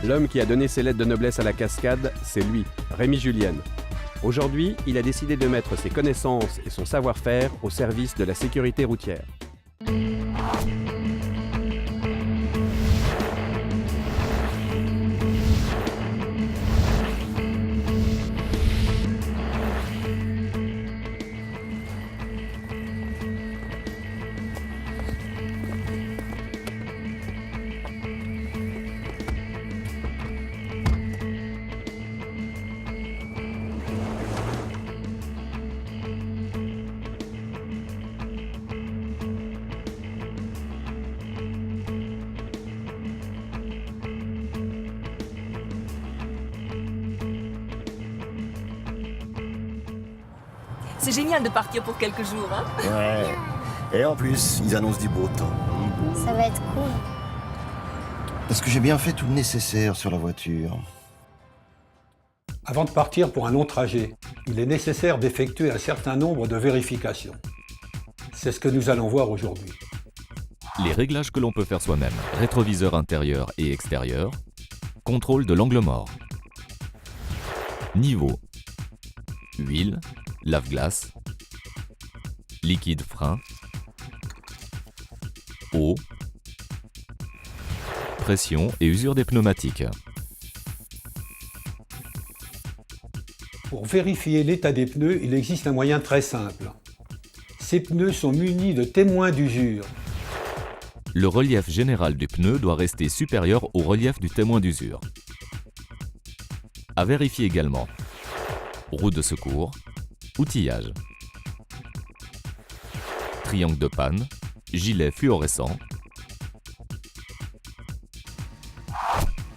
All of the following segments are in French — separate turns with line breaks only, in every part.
L'homme qui a donné ses lettres de noblesse à la cascade, c'est lui, Rémi Julienne. Aujourd'hui, il a décidé de mettre ses connaissances et son savoir-faire au service de la sécurité routière.
C'est génial de partir pour quelques jours, hein?
Ouais. Et en plus, ils annoncent du beau temps.
Ça va être cool.
Parce que j'ai bien fait tout le nécessaire sur la voiture.
Avant de partir pour un long trajet, il est nécessaire d'effectuer un certain nombre de vérifications. C'est ce que nous allons voir aujourd'hui.
Les réglages que l'on peut faire soi-même, rétroviseur intérieur et extérieur, contrôle de l'angle mort, niveau, huile, lave-glace, liquide frein, eau, pression et usure des pneumatiques.
Pour vérifier l'état des pneus, il existe un moyen très simple. Ces pneus sont munis de témoins d'usure.
Le relief général du pneu doit rester supérieur au relief du témoin d'usure. À vérifier également. Roue de secours, outillage, triangle de panne, gilet fluorescent.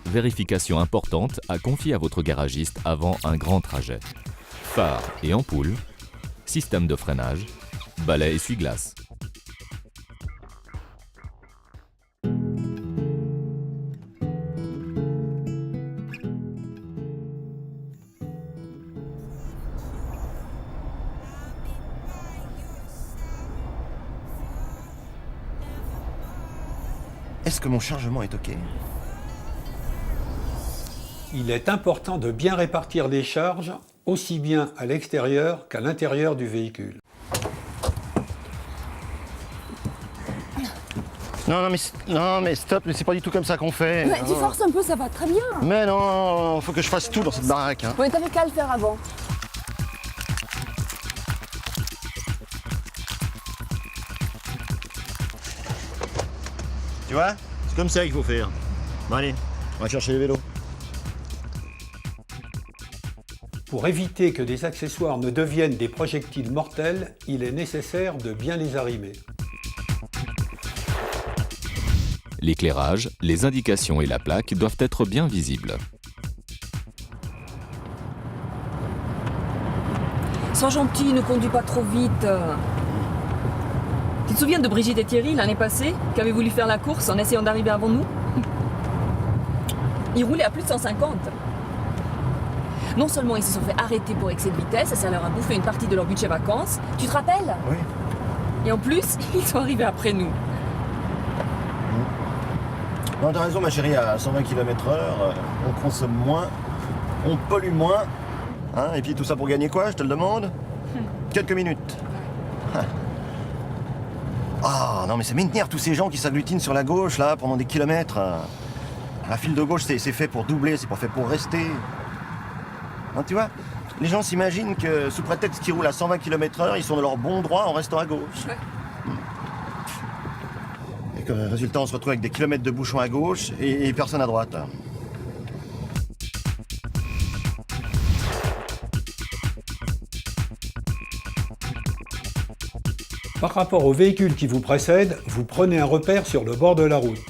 Vérification importante à confier à votre garagiste avant un grand trajet. Phare et ampoule, système de freinage, balai essuie-glace.
Est-ce que mon chargement est OK?
Il est important de bien répartir les charges, aussi bien à l'extérieur qu'à l'intérieur du véhicule.
Non, mais stop, mais c'est pas du tout comme ça qu'on fait.
Mais tu forces un peu, ça va très bien.
Mais non, faut que je fasse tout dans cette baraque. Hein.
Ouais, t'avais qu'à le faire avant.
Tu vois? C'est comme ça qu'il faut faire. Bon allez, on va chercher les vélos.
Pour éviter que des accessoires ne deviennent des projectiles mortels, il est nécessaire de bien les arrimer.
L'éclairage, les indications et la plaque doivent être bien visibles.
Sois gentil, ne conduis pas trop vite. Tu te souviens de Brigitte et Thierry l'année passée, qui avaient voulu faire la course en essayant d'arriver avant nous? Ils roulaient à plus de 150. Non seulement ils se sont fait arrêter pour excès de vitesse, et ça leur a bouffé une partie de leur budget vacances, tu te rappelles?
Oui.
Et en plus, ils sont arrivés après nous.
Non, t'as raison ma chérie, à 120 km/h, on consomme moins, on pollue moins. Hein, et puis tout ça pour gagner quoi, je te le demande? Quelques minutes. Ah non mais ça m'énerve tous ces gens qui s'agglutinent sur la gauche là pendant des kilomètres. La file de gauche c'est fait pour doubler, c'est pas fait pour rester. Hein, tu vois, les gens s'imaginent que sous prétexte qu'ils roulent à 120 km/h, ils sont dans leur bon droit en restant à gauche.
Ouais.
Et comme résultat, on se retrouve avec des kilomètres de bouchons à gauche et personne à droite.
Par rapport au véhicule qui vous précède, vous prenez un repère sur le bord de la route.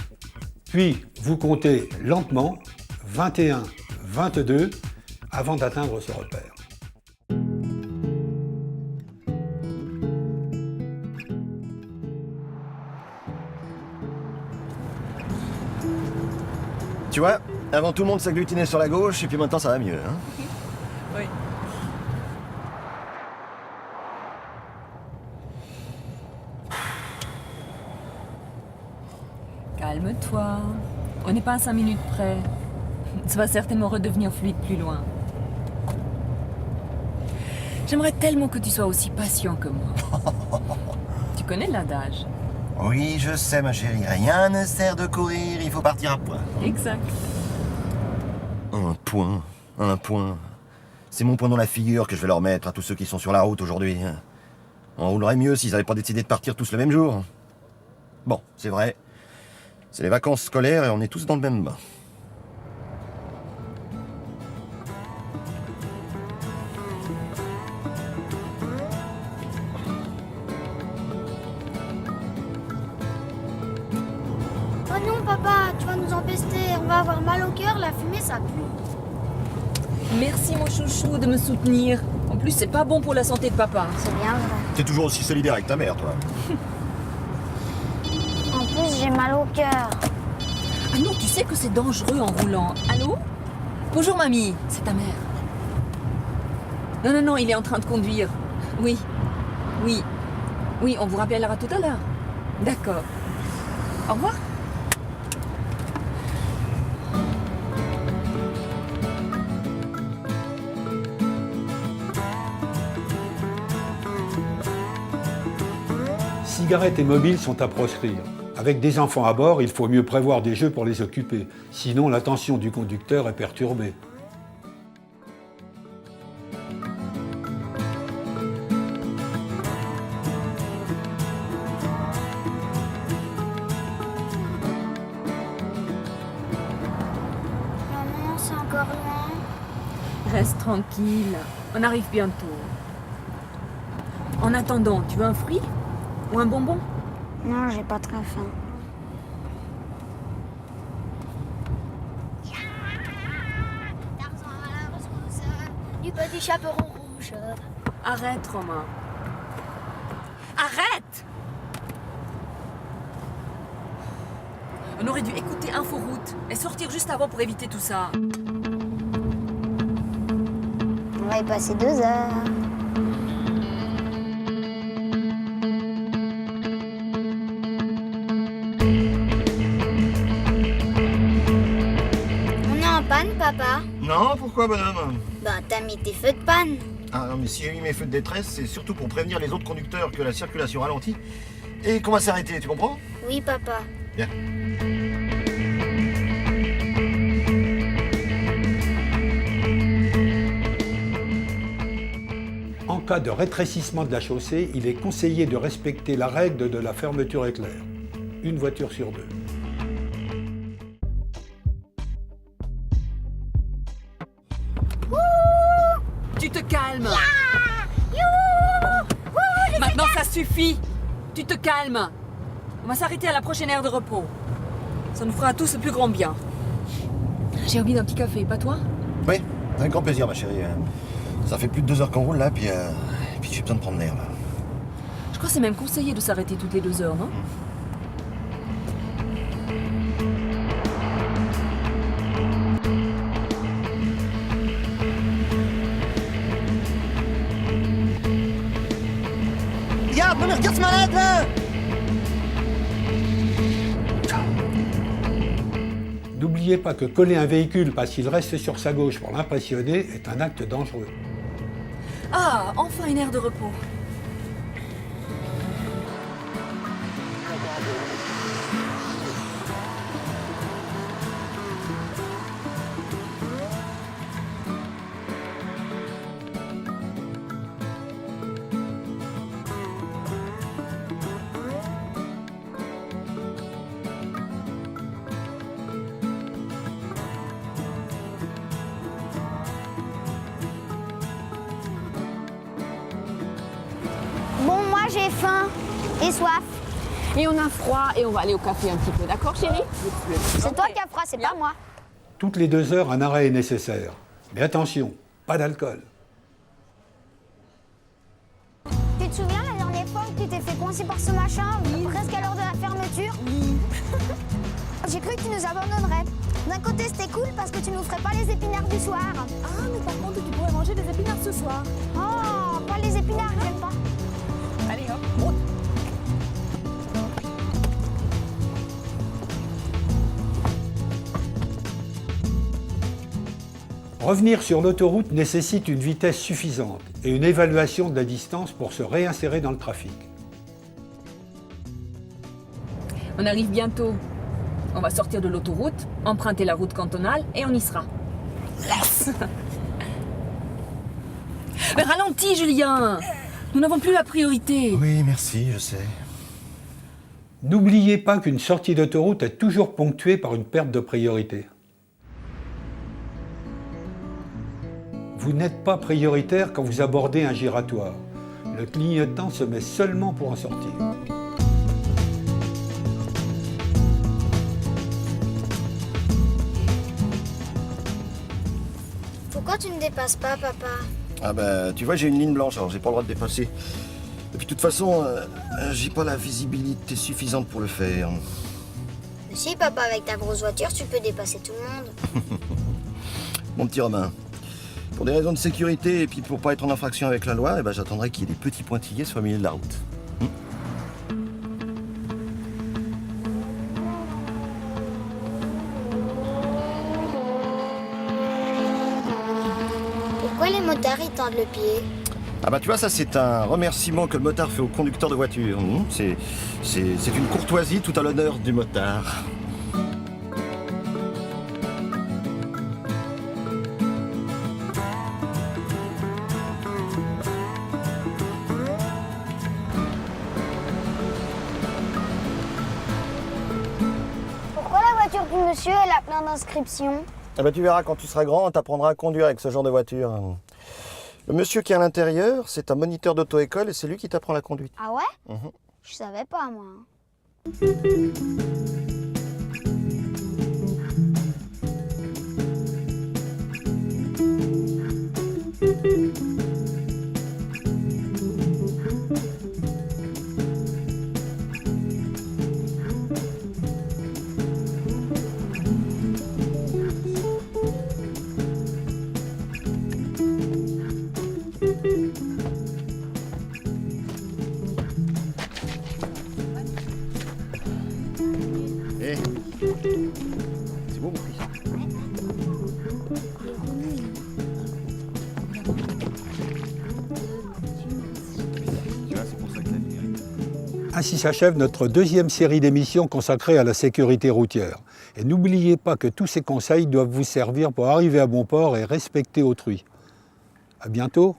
Puis, vous comptez lentement 21, 22 avant d'atteindre ce repère.
Tu vois, avant tout le monde s'agglutinait sur la gauche et puis maintenant ça va mieux. Hein.
Oui. Calme-toi. On n'est pas à 5 minutes près. Ça va certainement redevenir fluide plus loin. J'aimerais tellement que tu sois aussi patient que moi. Tu connais l'adage?
Oui, je sais, ma chérie. Rien ne sert de courir, il faut partir à point.
Exact.
Un point, un point. C'est mon point dans la figure que je vais leur mettre à tous ceux qui sont sur la route aujourd'hui. On roulerait mieux s'ils n'avaient pas décidé de partir tous le même jour. Bon, c'est vrai. C'est les vacances scolaires et on est tous dans le même bain.
Oh non, papa, tu vas nous empester. On va avoir mal au cœur, la fumée, ça pue.
Merci mon chouchou de me soutenir. En plus, c'est pas bon pour la santé de papa.
C'est bien vrai.
T'es toujours aussi solidaire avec ta mère, toi.
En plus, j'ai mal au cœur.
Ah non, tu sais que c'est dangereux en roulant. Allô? Bonjour mamie, c'est ta mère. Non, il est en train de conduire. Oui, on vous rappellera tout à l'heure. D'accord. Au revoir.
Cigarettes et mobiles sont à proscrire. Avec des enfants à bord, il faut mieux prévoir des jeux pour les occuper. Sinon, l'attention du conducteur est perturbée.
Maman, c'est encore loin.
Reste tranquille, on arrive bientôt. En attendant, tu veux un fruit? Ou un bonbon?
Non, j'ai pas très faim. Tarzan à la rescousse, du petit chaperon rouge.
Arrête, Romain. Arrête! On aurait dû écouter Inforoute et sortir juste avant pour éviter tout ça.
On va y passer 2 heures. On est en panne, papa?
Non, pourquoi, bonhomme?
Ben, t'as mis tes feux de panne.
Ah non, mais si j'ai mis mes feux de détresse, c'est surtout pour prévenir les autres conducteurs que la circulation ralentit et qu'on va s'arrêter, tu comprends?
Oui, papa.
Bien.
En cas de rétrécissement de la chaussée, il est conseillé de respecter la règle de la fermeture éclair. Une voiture sur 2.
Tu te calmes. Maintenant, ça suffit. Tu te calmes. On va s'arrêter à la prochaine aire de repos. Ça nous fera à tous le plus grand bien. J'ai envie d'un petit café, pas toi?
Oui, avec grand plaisir, ma chérie. Ça fait plus de 2 heures qu'on roule là, puis j'ai besoin de prendre l'air là.
Je crois que c'est même conseillé de s'arrêter toutes les 2 heures, non?
Regarde, non mais regarde ce malade là!
N'oubliez pas que coller un véhicule parce qu'il reste sur sa gauche pour l'impressionner est un acte dangereux.
Ah, enfin une aire de repos.
Bon, moi, j'ai faim et soif.
Et on a froid et on va aller au café un petit peu, d'accord chérie?
C'est toi qui as froid, c'est pas moi.
Toutes les 2 heures, un arrêt est nécessaire. Mais attention, pas d'alcool.
Tu te souviens la dernière fois que tu t'es fait coincer par ce machin, presque à l'heure de la fermeture? J'ai cru que tu nous abandonnerais. D'un côté, c'était cool parce que tu nous ferais pas les épinards du soir.
Ah, mais par contre, tu pourrais manger des épinards ce soir.
Oh, pas les épinards, j'aime pas.
Allez, hop, route.
Revenir sur l'autoroute nécessite une vitesse suffisante et une évaluation de la distance pour se réinsérer dans le trafic.
On arrive bientôt. On va sortir de l'autoroute, emprunter la route cantonale et on y sera. Yes. Mais ralentis, Julien. Nous n'avons plus la priorité.
Oui, merci, je sais.
N'oubliez pas qu'une sortie d'autoroute est toujours ponctuée par une perte de priorité. Vous n'êtes pas prioritaire quand vous abordez un giratoire. Le clignotant se met seulement pour en sortir.
Pourquoi tu ne dépasses pas, papa?
Ah bah, tu vois, j'ai une ligne blanche, alors j'ai pas le droit de dépasser. Et puis de toute façon, j'ai pas la visibilité suffisante pour le faire.
Mais si, papa, avec ta grosse voiture, tu peux dépasser tout le monde.
Mon petit Romain, pour des raisons de sécurité et puis pour pas être en infraction avec la loi, eh ben, j'attendrai qu'il y ait des petits pointillés sur le milieu de la route.
Pourquoi les motards, ils tendent le pied?
Ah bah tu vois, ça c'est un remerciement que le motard fait au conducteur de voiture. C'est une courtoisie tout à l'honneur du motard.
Pourquoi la voiture du monsieur, elle a plein d'inscriptions?
Ah bah tu verras, quand tu seras grand, on t'apprendra à conduire avec ce genre de voiture. Le monsieur qui est à l'intérieur, c'est un moniteur d'auto-école et c'est lui qui t'apprend la conduite.
Ah ouais?
Mhm.
Je savais pas, moi.
Eh, c'est beau mon fils. Tu vois, c'est pour ça que la nuit.
Ainsi s'achève notre deuxième série d'émissions consacrée à la sécurité routière. Et n'oubliez pas que tous ces conseils doivent vous servir pour arriver à bon port et respecter autrui. À bientôt.